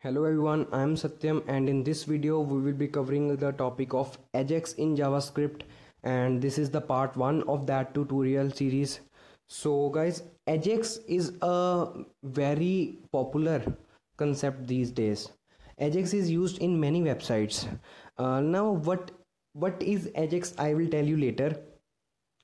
Hello everyone, I am Satyam and in this video we will be covering the topic of Ajax in JavaScript, and this is the part 1 of that tutorial series. So guys, Ajax is a very popular concept these days. Ajax is used in many websites. Now what is Ajax I will tell you later,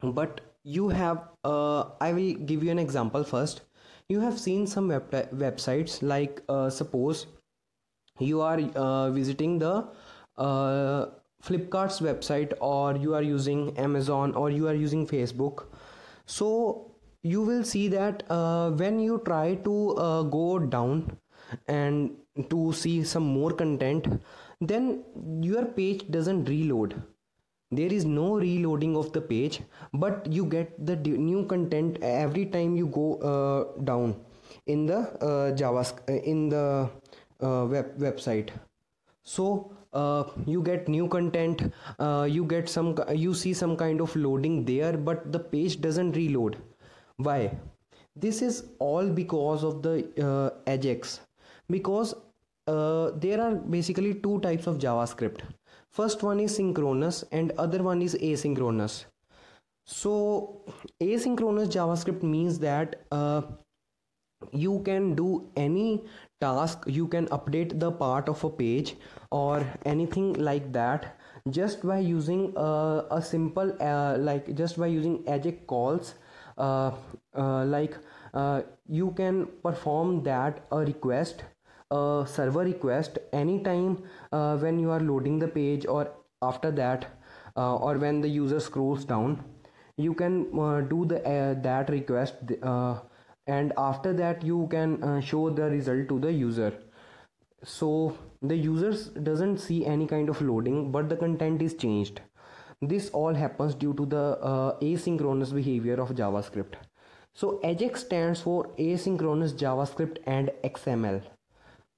but you have I will give you an example first. You have seen some websites like suppose you are visiting the uh, Flipkart's website, or you are using Amazon, or you are using Facebook. So you will see that when you try to go down and to see some more content, then your page doesn't reload. There is no reloading of the page, but you get the new content every time you go down in the JavaScript in the website. So you get new content, you see some kind of loading there, but the page doesn't reload. Why? This is all because of the Ajax. Because there are basically two types of JavaScript. First one is synchronous and other one is asynchronous. So asynchronous JavaScript means that you can do any task, you can update the part of a page or anything like that just by using a simple just by using Ajax calls. uh, like you can perform that a request, a server request, anytime when you are loading the page, or after that, or when the user scrolls down, you can do the that request, and after that you can show the result to the user. So the users doesn't see any kind of loading, but the content is changed. This all happens due to the asynchronous behavior of JavaScript. So Ajax stands for asynchronous JavaScript and XML.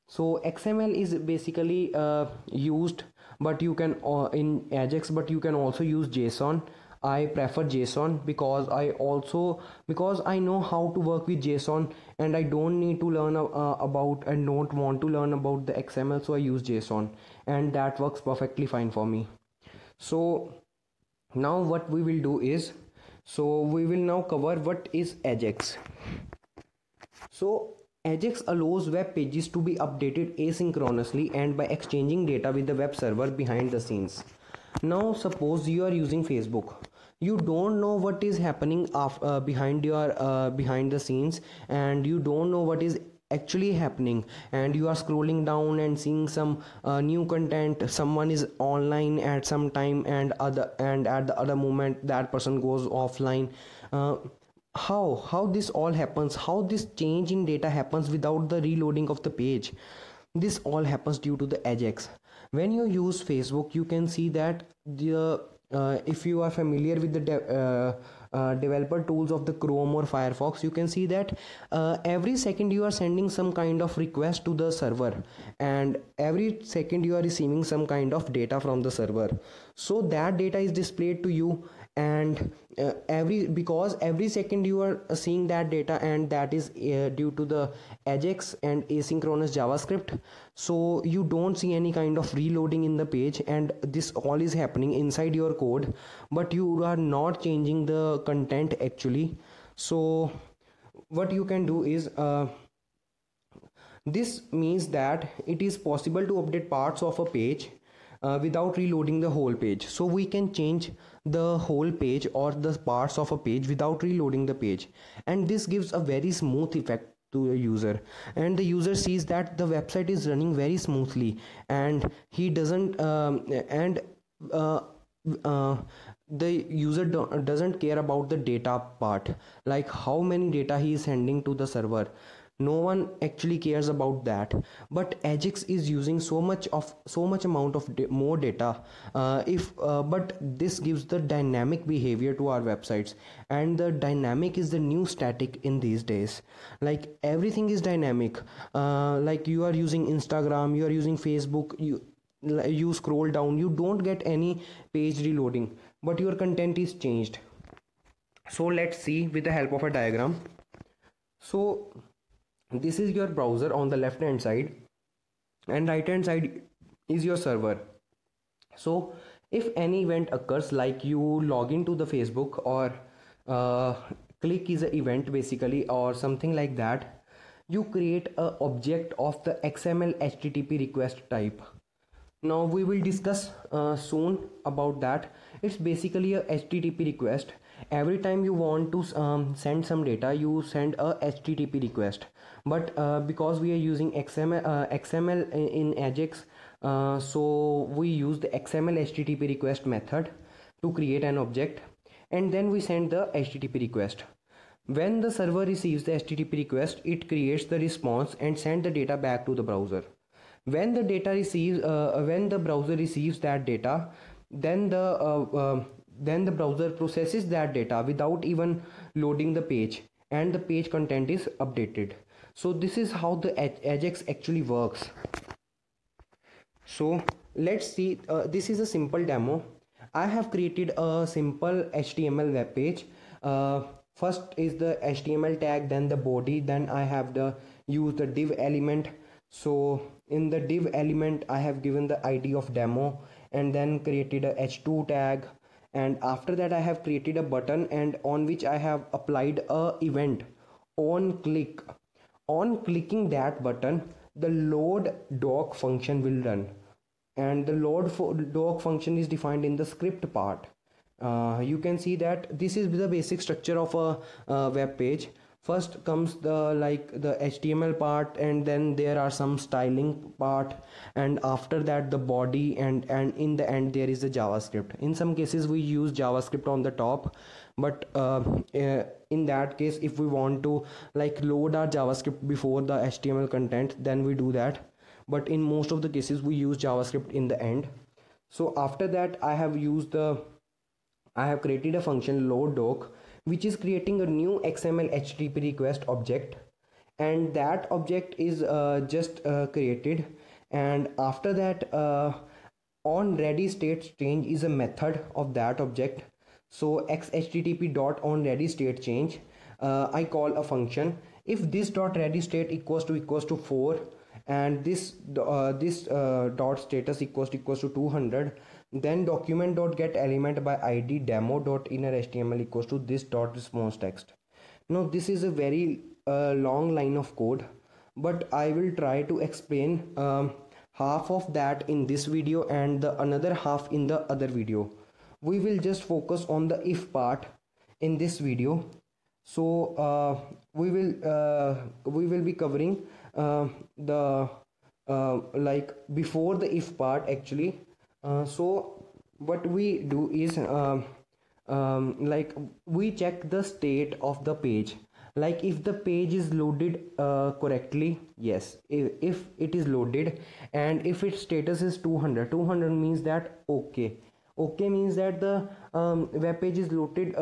So XML is basically used, but you can in Ajax, but you can also use JSON. I prefer JSON because I know how to work with JSON, and I don't need to learn about and don't want to learn about the XML, so I use JSON, and that works perfectly fine for me. So now what we will do is, so we will now cover what is Ajax. So Ajax allows web pages to be updated asynchronously and by exchanging data with the web server behind the scenes. Now suppose you are using Facebook. You don't know what is happening behind the scenes, and you don't know what is actually happening, and you are scrolling down and seeing some new content. Someone is online at some time, and at the other moment that person goes offline. uh, how this all happens, how this change in data happens without the reloading of the page? This all happens due to the Ajax. When you use Facebook, you can see that the if you are familiar with the developer tools of the Chrome or Firefox, you can see that every second you are sending some kind of request to the server, and every second you are receiving some kind of data from the server. So that data is displayed to you, and every second you are seeing that data, and that is due to the Ajax and asynchronous JavaScript. So you don't see any kind of reloading in the page, and this all is happening inside your code, but you are not changing the content actually. So what you can do is, this means that it is possible to update parts of a page without reloading the whole page. So we can change the whole page or the parts of a page without reloading the page, and this gives a very smooth effect to a user, and the user sees that the website is running very smoothly, and he doesn't and uh, uh, the user doesn't care about the data part, like how many data he is sending to the server. No one actually cares about that, but Ajax is using so much amount of more data. If But this gives the dynamic behavior to our websites, and the dynamic is the new static in these days. Like everything is dynamic. Like you are using Instagram, you are using Facebook, you scroll down, you don't get any page reloading, but your content is changed. So let's see with the help of a diagram. So this is your browser on the left hand side, and right hand side is your server. So if any event occurs, like you log into the Facebook, or uh, click is an event basically, or something like that, you create a object of the XML HTTP request type. Now we will discuss soon about that. It's basically a HTTP request. Every time you want to send some data, you send a HTTP request. But because we are using XML in Ajax, so we use the XML HTTP request method to create an object, and then we send the HTTP request. When the server receives the HTTP request, it creates the response and send the data back to the browser. When the browser receives that data, then the browser processes that data without even loading the page, and the page content is updated. So this is how the Ajax actually works. So let's see, this is a simple demo. I have created a simple HTML web page. First is the HTML tag, then the body, then I have use the div element. So in the div element I have given the ID of demo, and then created a h2 tag, and after that I have created a button, and on which I have applied a event on click. On clicking that button, the load doc function will run, and the doc function is defined in the script part. You can see that this is the basic structure of a web page. First comes the HTML part, and then there are some styling part, and after that the body, and in the end there is the JavaScript. In some cases we use JavaScript on the top, but in that case, if we want to load our JavaScript before the HTML content, then we do that, but in most of the cases we use JavaScript in the end. So after that I have created a function load doc, which is creating a new XML HTTP request object, and that object is just created. And after that, on ready state change is a method of that object. So xhttp dot on ready state change, I call a function. If this dot ready state equals to 4, and this dot status equals to 200, then document dot get element by id demo dot inner html equals to this dot response text. Now this is a very long line of code, but I will try to explain half of that in this video and the another half in the other video. We will just focus on the if part in this video. So we will be covering the before the if part actually. So what we do is we check the state of the page, like if the page is loaded correctly. Yes, if it is loaded, and if its status is 200 means that okay means that the web page is loaded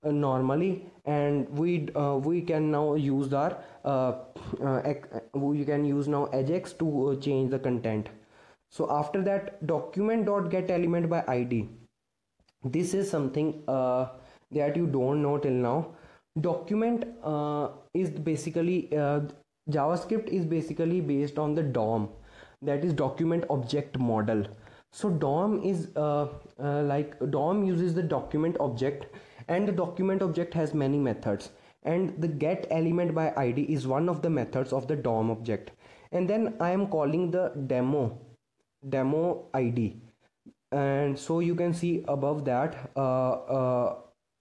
normally, and we can now use our we can use now Ajax to change the content. So after that, document dot get element by id. This is something that you don't know till now. Document is basically JavaScript is basically based on the DOM, that is document object model. So DOM is DOM uses the document object, and the document object has many methods, and the get element by id is one of the methods of the DOM object. And then I am calling the demo id, and so you can see above that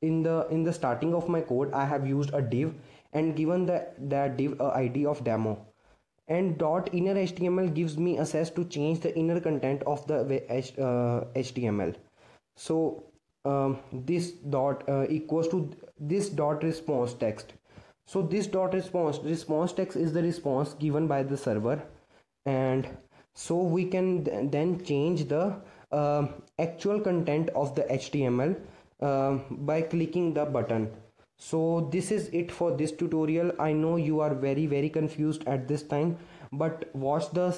in the starting of my code I have used a div and given that div id of demo, and dot inner html gives me access to change the inner content of the html. So this dot equals to this dot response text. So this dot response text is the response given by the server, and so we can then change the actual content of the HTML by clicking the button. So this is it for this tutorial. I know you are very confused at this time, but watch the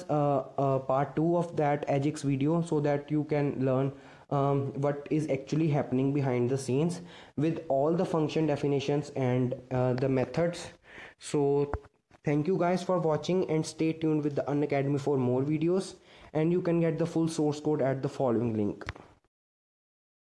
part 2 of that Ajax video so that you can learn what is actually happening behind the scenes with all the function definitions and the methods. So Thank you guys for watching and stay tuned with the Unacademy for more videos, and you can get the full source code at the following link.